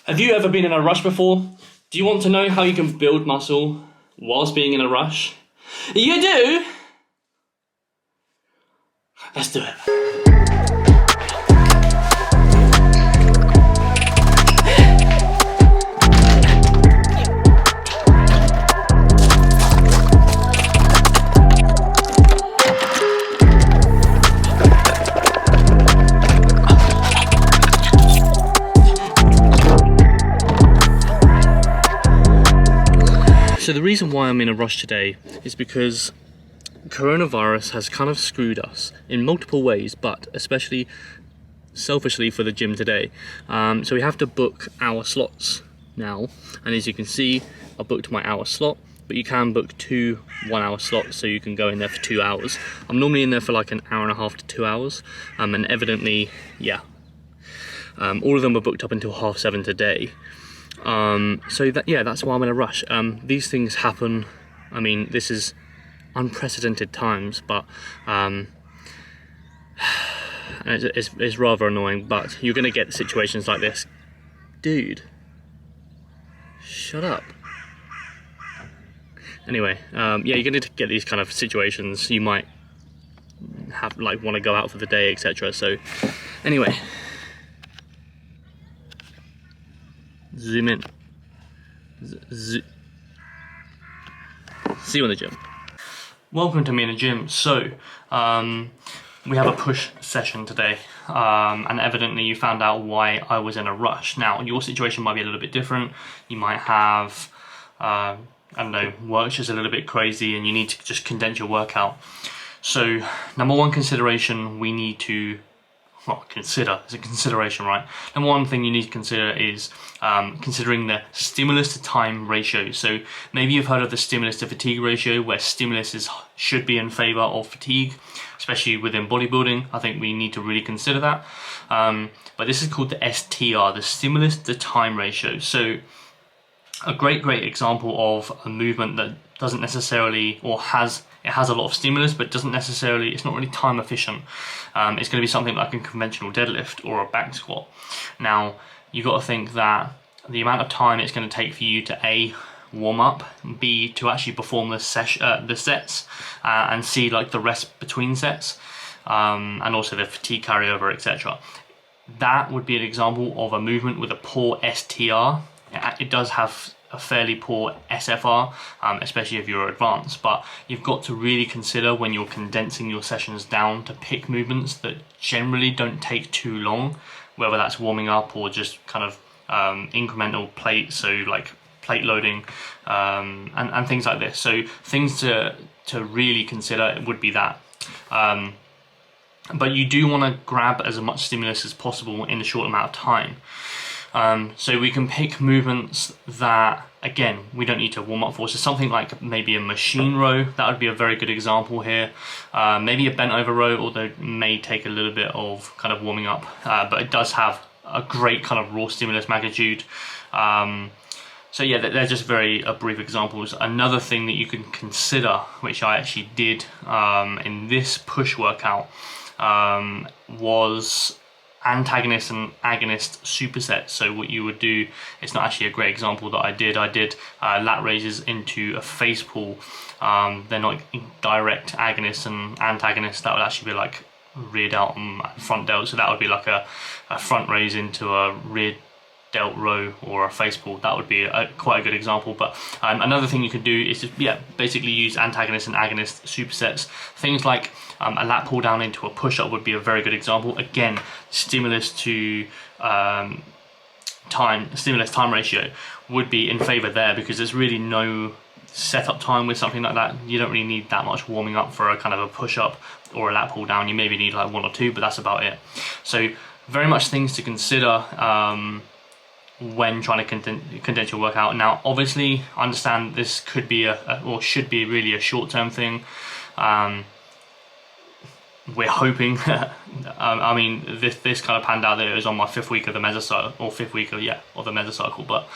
Have you ever been in a rush before? Do you want to know how you can build muscle whilst being in a rush? You do? Let's do it. So the reason why I'm in a rush today is because coronavirus has kind of screwed us in multiple ways, but especially selfishly for the gym today. So we have to book our slots now, and as you can see, I booked my hour slot, but you can book 2 1-hour slots, so you can go in there for 2 hours. I'm normally in there for like an hour and a half to 2 hours, and evidently, yeah, all of them were booked up until 7:30 today. So that's why I'm in a rush. These things happen. I mean, this is unprecedented times, but it's rather annoying, but you're gonna get situations like this. Dude, shut up. Anyway, yeah, you're gonna get these kind of situations. You might have want to go out for the day, etc. So anyway, zoom in. See you in the gym. Welcome to me in the gym. So, we have a push session today, and evidently you found out why I was in a rush. Now, your situation might be a little bit different. You might have, I don't know, work's just a little bit crazy and you need to just condense your workout. So, number one consideration we need to consider, it's a consideration, right? And one thing you need to consider is considering the stimulus to time ratio. So maybe you've heard of the stimulus to fatigue ratio, where stimulus should be in favor of fatigue, especially within bodybuilding. I think we need to really consider that. But this is called the STR, the stimulus to time ratio. So a great example of a movement that doesn't necessarily, or has a lot of stimulus, but doesn't necessarily, it's not really time efficient. It's going to be something like a conventional deadlift or a back squat. Now, you've got to think that the amount of time it's going to take for you to A, warm up, B, to actually perform the sets, and C, like the rest between sets, and also the fatigue carryover, etc. That would be an example of a movement with a poor STR. It does have a fairly poor SFR, especially if you're advanced, but you've got to really consider when you're condensing your sessions down to pick movements that generally don't take too long, whether that's warming up or just kind of incremental plate, so like plate loading, and things like this. So things to really consider would be that. But you do want to grab as much stimulus as possible in a short amount of time. So we can pick movements that, again, we don't need to warm up for. So something like maybe a machine row, that would be a very good example here. Maybe a bent over row, although it may take a little bit of kind of warming up, but it does have a great kind of raw stimulus magnitude. So yeah, they're just very brief examples. Another thing that you can consider, which I actually did in this push workout, was antagonist and agonist supersets. So what you would do, it's not actually a great example that I did lat raises into a face pull. They're not direct agonists and antagonists. That would actually be like rear delt and front delt. So that would be like a front raise into a rear delt row or a face pull. That would be quite a good example. But another thing you could do is just basically use antagonist and agonist supersets. Things like a lat pull down into a push-up would be a very good example. Again, stimulus to stimulus time ratio would be in favor there, because there's really no setup time with something like that. You don't really need that much warming up for a kind of a push-up or a lat pull down. You maybe need like 1 or 2, but that's about it. So very much things to consider when trying to condense your workout. Now, obviously, I understand this could be or should be really a short-term thing. We're hoping. I mean, this kind of panned out that it was on my 5th week of the mesocycle, or 5th week of the mesocycle. But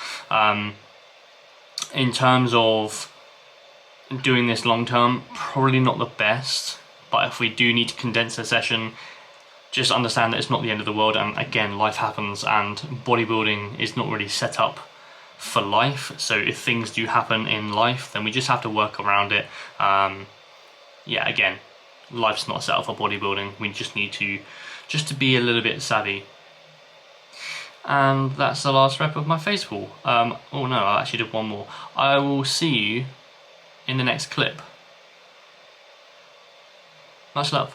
in terms of doing this long term, probably not the best. But if we do need to condense a session, just understand that it's not the end of the world, and again, life happens, and bodybuilding is not really set up for life. So if things do happen in life, then we just have to work around it. Yeah, again, life's not set up for bodybuilding. We just need to be a little bit savvy. And that's the last rep of my face pull. Oh no, I actually did one more. I will see you in the next clip. Much love.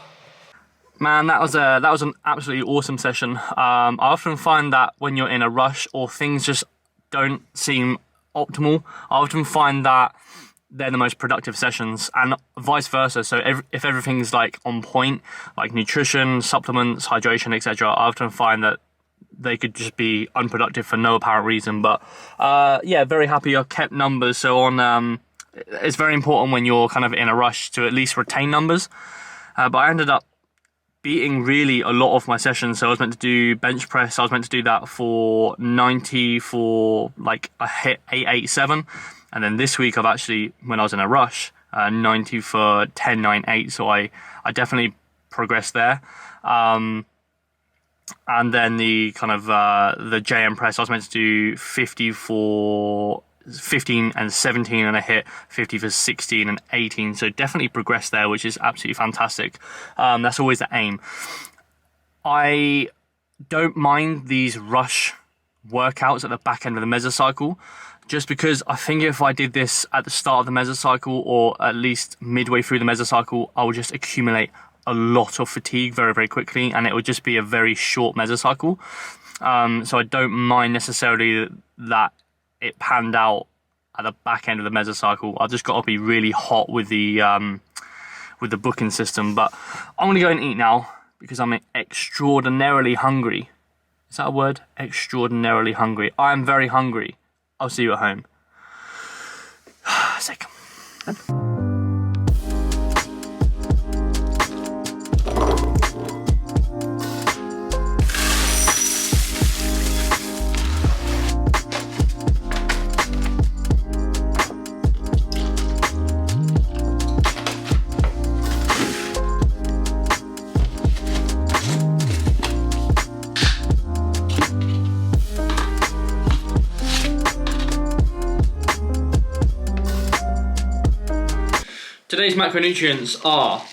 Man, that was an absolutely awesome session. I often find that when you're in a rush or things just don't seem optimal, I often find that they're the most productive sessions, and vice versa. So if everything's like on point, like nutrition, supplements, hydration, etc., I often find that they could just be unproductive for no apparent reason. But yeah, very happy I kept numbers. So on, it's very important when you're kind of in a rush to at least retain numbers. But I ended up beating really a lot of my sessions. So I was meant to do bench press. I was meant to do that for 90 for like a hit 887. And then this week I've actually, when I was in a rush, 90 for 1098. So I definitely progressed there. And then the kind of the JM press, I was meant to do 50 for 15 and 17, and I hit 50 for 16 and 18. So definitely progressed there, which is absolutely fantastic. That's always the aim. I don't mind these rush workouts at the back end of the mesocycle, just because I think if I did this at the start of the mesocycle or at least midway through the mesocycle, I would just accumulate a lot of fatigue very, very quickly, and it would just be a very short mesocycle. So I don't mind necessarily that it panned out at the back end of the mesocycle. I've just got to be really hot with the booking system. But I'm gonna go and eat now because I'm extraordinarily hungry. Is that a word? Extraordinarily hungry. I am very hungry. I'll see you at home. Sick. Today's macronutrients are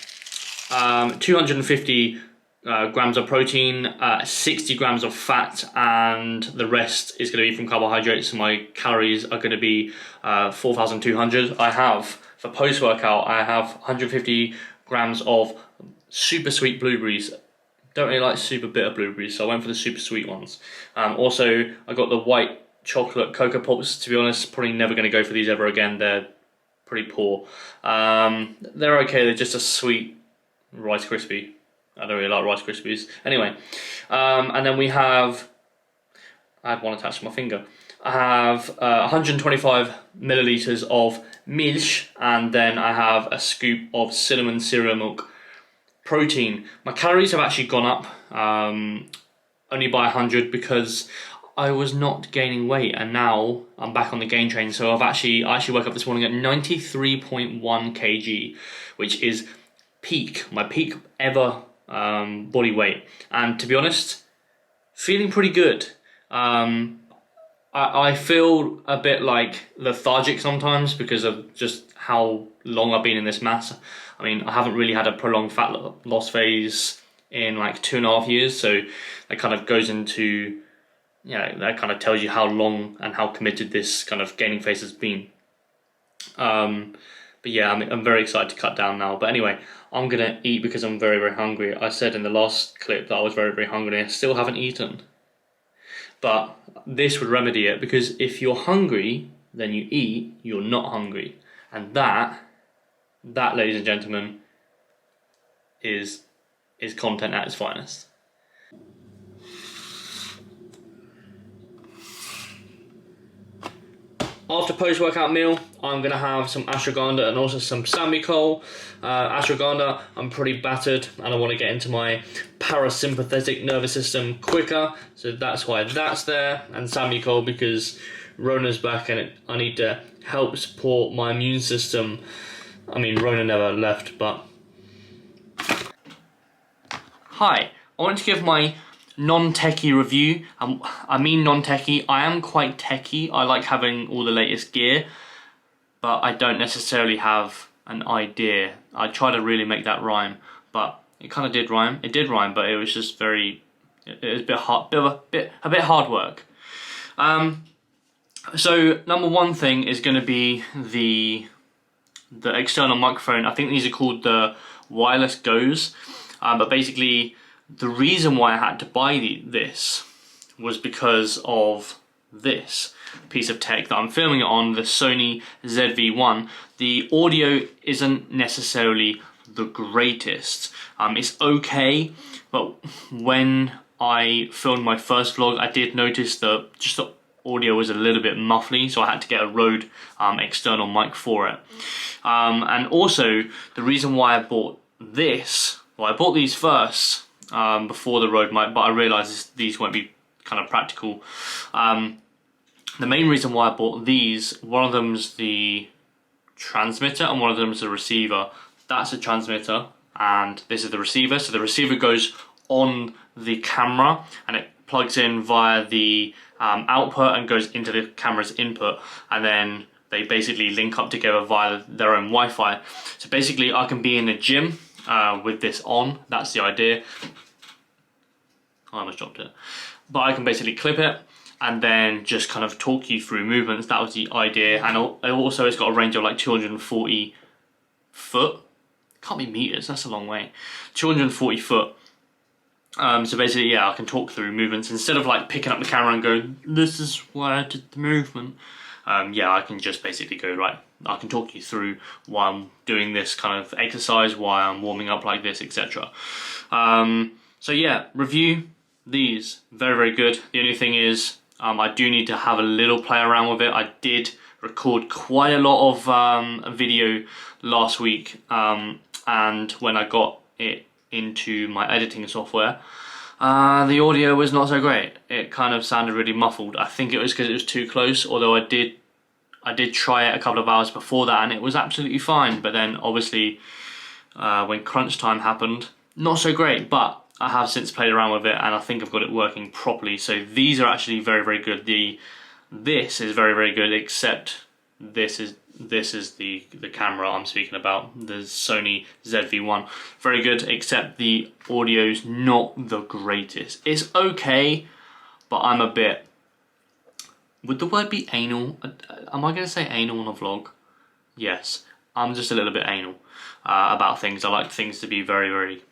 250 grams of protein, 60 grams of fat, and the rest is going to be from carbohydrates. So my calories are going to be 4,200. I have, for post-workout, I have 150 grams of super sweet blueberries. Don't really like super bitter blueberries, so I went for the super sweet ones. Also, I got the white chocolate Cocoa Pops. To be honest, probably never going to go for these ever again. They're pretty poor. They're okay, they're just a sweet Rice Krispie. I don't really like Rice Krispies. Anyway, and then we have, I had one attached to my finger. I have 125 milliliters of milk, and then I have a scoop of cinnamon cereal milk protein. My calories have actually gone up only by 100 because I was not gaining weight, and now I'm back on the gain train. So I actually woke up this morning at 93.1 kg, which is my peak ever body weight. And to be honest, feeling pretty good. I feel a bit like lethargic sometimes because of just how long I've been in this mass. I mean, I haven't really had a prolonged fat loss phase in like 2.5 years, so that kind of goes into, that kind of tells you how long and how committed this kind of gaining phase has been. But yeah, I'm very excited to cut down now. But anyway, I'm gonna eat because I'm very, very hungry. I said in the last clip that I was very, very hungry. I still haven't eaten. But this would remedy it, because if you're hungry, then you eat, you're not hungry. And that, ladies and gentlemen, is content at its finest. After post-workout meal, I'm going to have some ashwagandha and also some Sambucol. Ashwagandha, I'm pretty battered and I want to get into my parasympathetic nervous system quicker, so that's why that's there. And Sambucol because Rona's back and I need to help support my immune system. I mean, Rona never left, but... Hi, I want to give my non-techie review. I mean non-techie. I am quite techie. I like having all the latest gear, but I don't necessarily have an idea. I try to really make that rhyme, but it kind of did rhyme. It did rhyme, but it was just very. It was a bit hard, a bit hard work. So number one thing is going to be the external microphone. I think these are called the Wireless Goes, but basically the reason why I had to buy this was because of this piece of tech that I'm filming it on, the Sony ZV-1. The audio isn't necessarily the greatest. It's okay, but when I filmed my first vlog, I did notice that just the audio was a little bit muffly, so I had to get a Rode external mic for it. And also, the reason why I bought this, well, I bought these first before the Rode mic, but I realised these won't be kind of practical. The main reason why I bought these, one of them's the transmitter and one of them's the receiver. That's the transmitter and this is the receiver. So the receiver goes on the camera and it plugs in via the output and goes into the camera's input, and then they basically link up together via their own Wi-Fi. So basically I can be in the gym with this on. That's the idea. I almost dropped it. But I can basically clip it and then just kind of talk you through movements. That was the idea. And also it's got a range of like 240 foot. Can't be meters, that's a long way. 240 foot. So basically, yeah, I can talk through movements instead of like picking up the camera and go, this is why I did the movement. Yeah, I can just basically go, right, I can talk you through why I'm doing this kind of exercise, why I'm warming up like this, etc. So yeah, review these, very, very good. The only thing is, I do need to have a little play around with it. I did record quite a lot of video last week, and when I got it into my editing software, the audio was not so great. It kind of sounded really muffled. I think it was because it was too close, although I did try it a couple of hours before that and it was absolutely fine. But then obviously when crunch time happened, not so great, but I have since played around with it and I think I've got it working properly. So these are actually very, very good. This is very, very good, except this is the camera I'm speaking about, the Sony ZV-1. Very good, except the audio's not the greatest. It's okay, but I'm a bit... Would the word be anal? Am I going to say anal on a vlog? Yes, I'm just a little bit anal about things. I like things to be very, very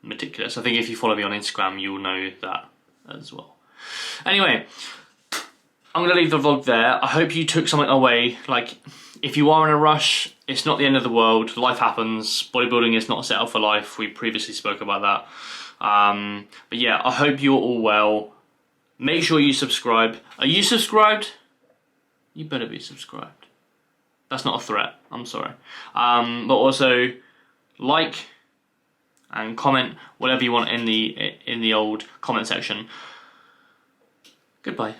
meticulous. I think if you follow me on Instagram, you'll know that as well. Anyway, I'm going to leave the vlog there. I hope you took something away. Like, if you are in a rush, it's not the end of the world. Life happens. Bodybuilding is not set up for life. We previously spoke about that. But yeah, I hope you're all well. Make sure you subscribe. Are you subscribed? You better be subscribed. That's not a threat. I'm sorry. But also, like and comment whatever you want in the old comment section. Goodbye.